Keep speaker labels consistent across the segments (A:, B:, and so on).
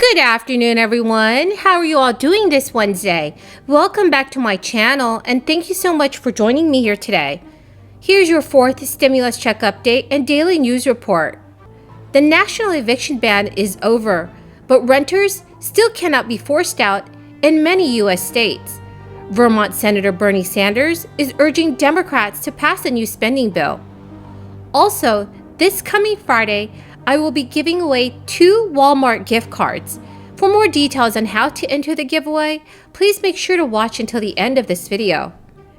A: Good afternoon, everyone. How are you all doing this Wednesday? Welcome back to my channel, and thank you so much for joining me here today. Here's your fourth stimulus check update and daily news report. The national eviction ban is over, but renters still cannot be forced out in many U.S. states. Vermont Senator Bernie Sanders is urging Democrats to pass a new spending bill. Also, this coming Friday, I will be giving away 2 Walmart gift cards. For more details on how to enter the giveaway, please make sure to watch until the end of this video.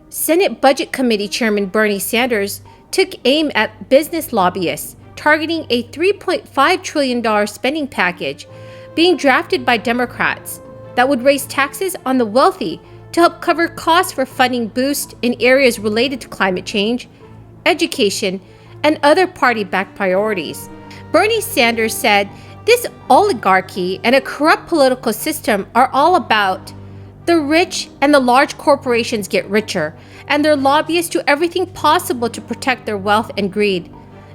A: Senate Budget Committee Chairman Bernie Sanders took aim at business lobbyists, targeting a $3.5 trillion spending package being drafted by Democrats that would raise taxes on the wealthy to help cover costs for funding boosts in areas related to climate change, education, and other party-backed priorities. Bernie Sanders said this oligarchy and a corrupt political system are all about the rich, and the large corporations get richer, and their lobbyists do everything possible to protect their wealth and greed.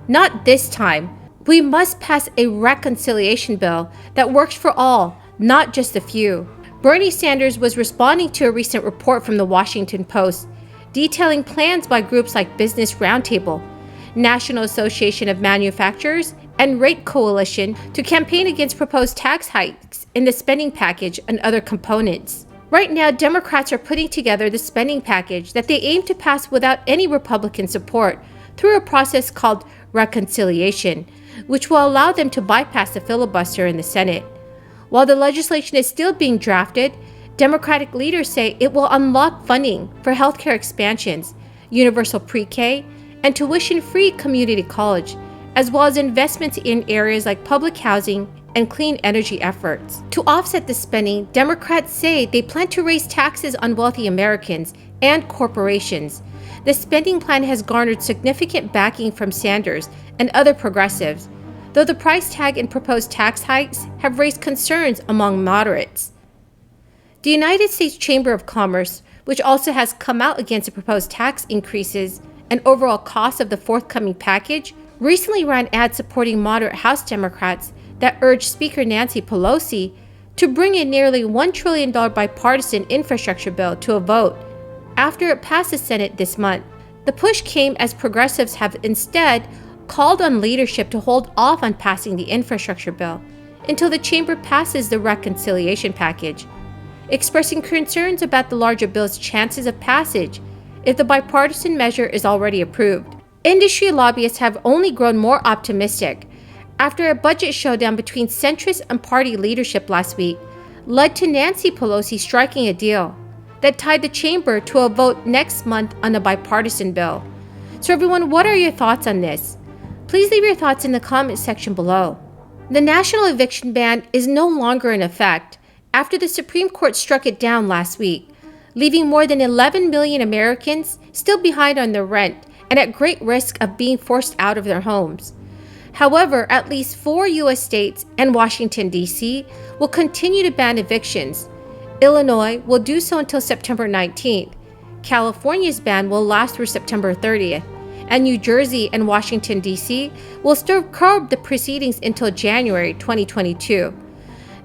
A: Not this time. We must pass a reconciliation bill that works for all, not just a few. Bernie Sanders was responding to a recent report from the Washington Post detailing plans by groups like Business Roundtable, National Association of Manufacturers, and Rate Coalition to campaign against proposed tax hikes in the spending package and other components. Right now, Democrats are putting together the spending package that they aim to pass without any Republican support through a process called reconciliation, which will allow them to bypass the filibuster in the Senate. While the legislation is still being drafted, Democratic leaders say it will unlock funding for healthcare expansions, universal pre-K, and tuition-free community college, as well as investments in areas like public housing and clean energy efforts. To offset the spending, Democrats say they plan to raise taxes on wealthy Americans and corporations. The spending plan has garnered significant backing from Sanders and other progressives, though the price tag and proposed tax hikes have raised concerns among moderates. The United States Chamber of Commerce, which also has come out against the proposed tax increases and overall cost of the forthcoming package, recently ran ads supporting moderate House Democrats that urged Speaker Nancy Pelosi to bring a nearly $1 trillion bipartisan infrastructure bill to a vote after it passed the Senate this month. The push came as progressives have instead called on leadership to hold off on passing the infrastructure bill until the chamber passes the reconciliation package, expressing concerns about the larger bill's chances of passage if the bipartisan measure is already approved. Industry lobbyists have only grown more optimistic after a budget showdown between centrist and party leadership last week led to Nancy Pelosi striking a deal that tied the chamber to a vote next month on a bipartisan bill. So everyone, what are your thoughts on this? Please leave your thoughts in the comment section below. The national eviction ban is no longer in effect after the Supreme Court struck it down last week, leaving more than 11 million Americans still behind on their rent and at great risk of being forced out of their homes. However, at least 4 U.S. states and Washington, D.C. will continue to ban evictions. Illinois will do so until September 19th. California's ban will last through September 30th. And New Jersey and Washington, D.C. will still curb the proceedings until January 2022.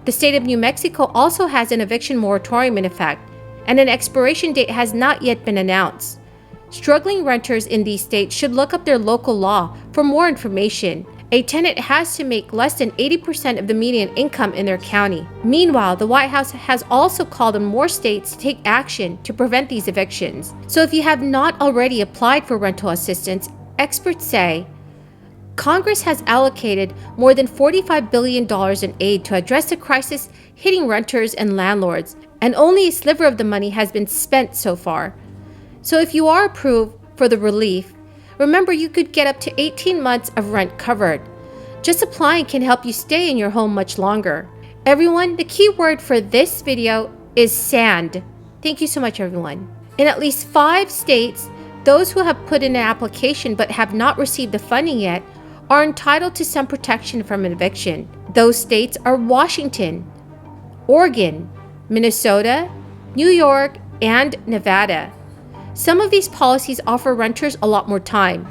A: The state of New Mexico also has an eviction moratorium in effect, and an expiration date has not yet been announced. Struggling renters in these states should look up their local law for more information. A tenant has to make less than 80% of the median income in their county. Meanwhile, the White House has also called on more states to take action to prevent these evictions. So if you have not already applied for rental assistance, experts say Congress has allocated more than $45 billion in aid to address the crisis hitting renters and landlords, and only a sliver of the money has been spent so far. So if you are approved for the relief, remember you could get up to 18 months of rent covered. Just applying can help you stay in your home much longer. Everyone, the key word for this video is sand. Thank you so much, everyone. In at least 5 states, those who have put in an application but have not received the funding yet are entitled to some protection from an eviction. Those states are Washington, Oregon, Minnesota, New York, and Nevada. Some of these policies offer renters a lot more time.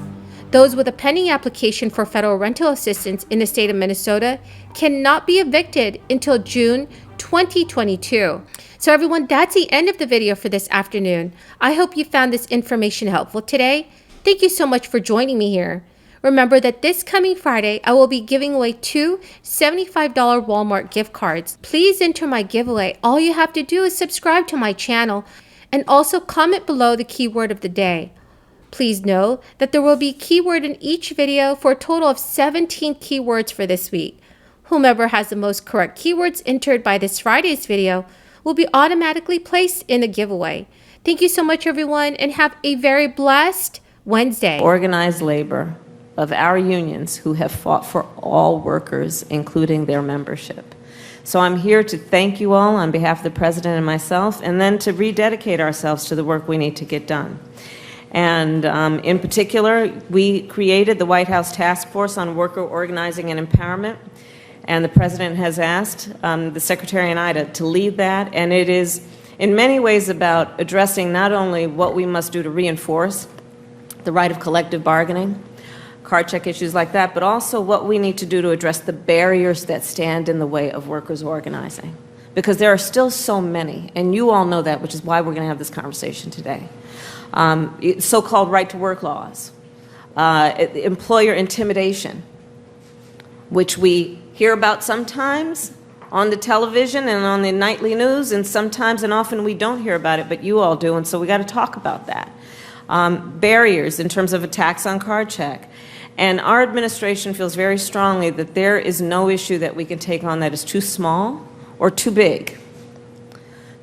A: Those with a pending application for federal rental assistance in the state of Minnesota cannot be evicted until June 2022. So everyone, that's the end of the video for this afternoon. I hope you found this information helpful today. Thank you so much for joining me here. Remember that this coming Friday, I will be giving away 2 $75 Walmart gift cards. Please enter my giveaway. All you have to do is subscribe to my channel and also comment below the keyword of the day. Please know that there will be a keyword in each video for a total of 17 keywords for this week. Whomever has the most correct keywords entered by this Friday's video will be automatically placed in the giveaway. Thank you so much, everyone, and have a very blessed Wednesday.
B: Organized labor of our unions who have fought for all workers, including their membership. So I'm here to thank you all on behalf of the President and myself, and then to rededicate ourselves to the work we need to get done. And in particular, we created the White House Task Force on Worker Organizing and Empowerment, and the President has asked the Secretary and I to lead that, and it is in many ways about addressing not only what we must do to reinforce the right of collective bargaining, card check issues like that, but also what we need to do to address the barriers that stand in the way of workers organizing. Because there are still so many, and you all know that, which is why we're going to have this conversation today. So-called right-to-work laws, employer intimidation, which we hear about sometimes on the television and on the nightly news, and sometimes and often we don't hear about it, but you all do, and so we got to talk about that. Barriers in terms of attacks on card check. And our administration feels very strongly that there is no issue that we can take on that is too small or too big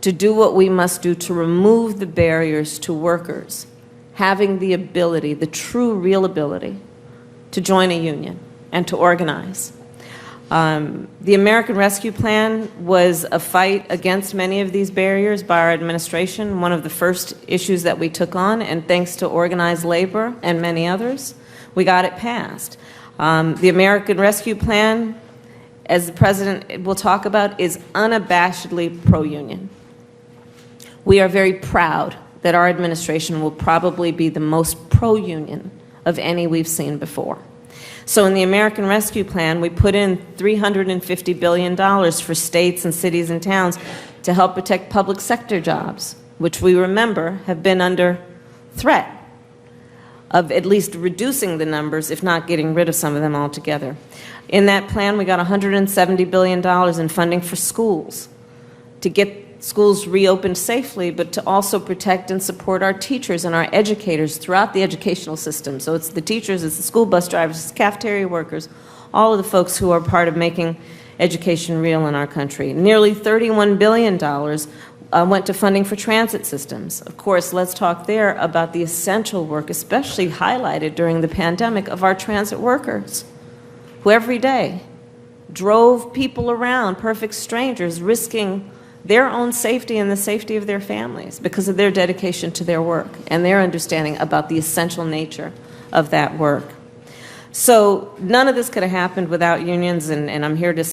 B: to do what we must do to remove the barriers to workers having the ability, the true, real ability, to join a union and to organize. The American Rescue Plan was a fight against many of these barriers by our administration, one of the first issues that we took on, and thanks to organized labor and many others, we got it passed. The American Rescue Plan, as the President will talk about, is unabashedly pro-union. We are very proud that our administration will probably be the most pro-union of any we've seen before. So in the American Rescue Plan, we put in $350 billion for states and cities and towns to help protect public sector jobs, which we remember have been under threat of at least reducing the numbers, if not getting rid of some of them altogether. In that plan, we got $170 billion in funding for schools to get schools reopened safely, but to also protect and support our teachers and our educators throughout the educational system. So it's the teachers, it's the school bus drivers, it's cafeteria workers, all of the folks who are part of making education real in our country. Nearly $31 billion went to funding for transit systems. Of course, let's talk there about the essential work, especially highlighted during the pandemic, of our transit workers, who every day drove people around, perfect strangers, risking their own safety and the safety of their families because of their dedication to their work and their understanding about the essential nature of that work. So none of this could have happened without unions, and I'm here to